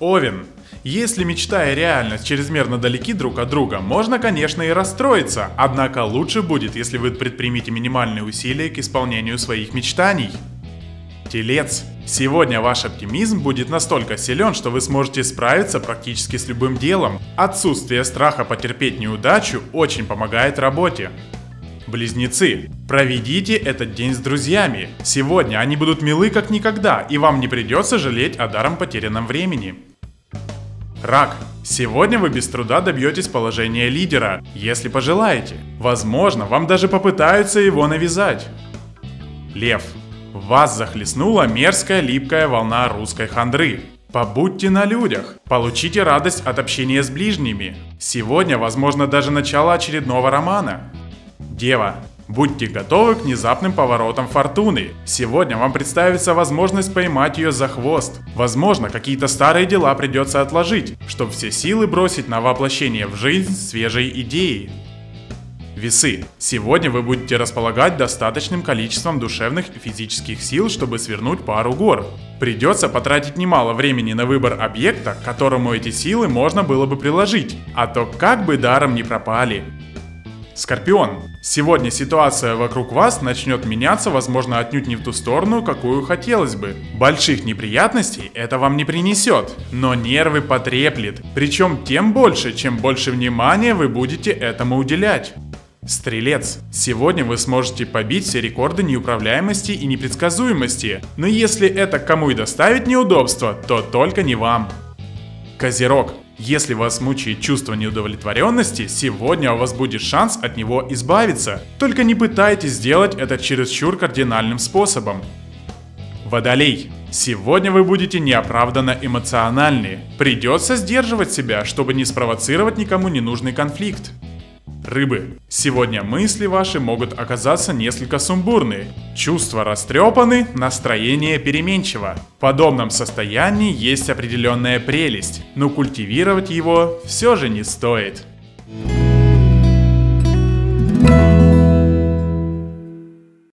Овен. Если мечта и реальность чрезмерно далеки друг от друга, можно, конечно, и расстроиться, однако лучше будет, если вы предпримете минимальные усилия к исполнению своих мечтаний. Телец. Сегодня ваш оптимизм будет настолько силен, что вы сможете справиться практически с любым делом. Отсутствие страха потерпеть неудачу очень помогает работе. Близнецы. Проведите этот день с друзьями. Сегодня они будут милы как никогда, и вам не придется жалеть о даром потерянном времени. Рак. Сегодня вы без труда добьетесь положения лидера, если пожелаете. Возможно, вам даже попытаются его навязать. Лев. Вас захлестнула мерзкая липкая волна русской хандры. Побудьте на людях, получите радость от общения с ближними. Сегодня, возможно, даже начало очередного романа. Дева. Будьте готовы к внезапным поворотам фортуны. Сегодня вам представится возможность поймать ее за хвост. Возможно, какие-то старые дела придется отложить, чтобы все силы бросить на воплощение в жизнь свежей идеи. Весы. Сегодня вы будете располагать достаточным количеством душевных и физических сил, чтобы свернуть пару гор. Придется потратить немало времени на выбор объекта, к которому эти силы можно было бы приложить, а то как бы даром не пропали. Скорпион. Сегодня ситуация вокруг вас начнет меняться, возможно, отнюдь не в ту сторону, какую хотелось бы. Больших неприятностей это вам не принесет, но нервы потреплет, причем тем больше, чем больше внимания вы будете этому уделять. Стрелец. Сегодня вы сможете побить все рекорды неуправляемости и непредсказуемости, но если это кому и доставит неудобства, то только не вам. Козерог. Если вас мучает чувство неудовлетворенности, сегодня у вас будет шанс от него избавиться. Только не пытайтесь сделать это чересчур кардинальным способом. Водолей. Сегодня вы будете неоправданно эмоциональны. Придется сдерживать себя, чтобы не спровоцировать никому ненужный конфликт. Рыбы. Сегодня мысли ваши могут оказаться несколько сумбурны. Чувства растрепаны, настроение переменчиво. В подобном состоянии есть определенная прелесть, но культивировать его все же не стоит.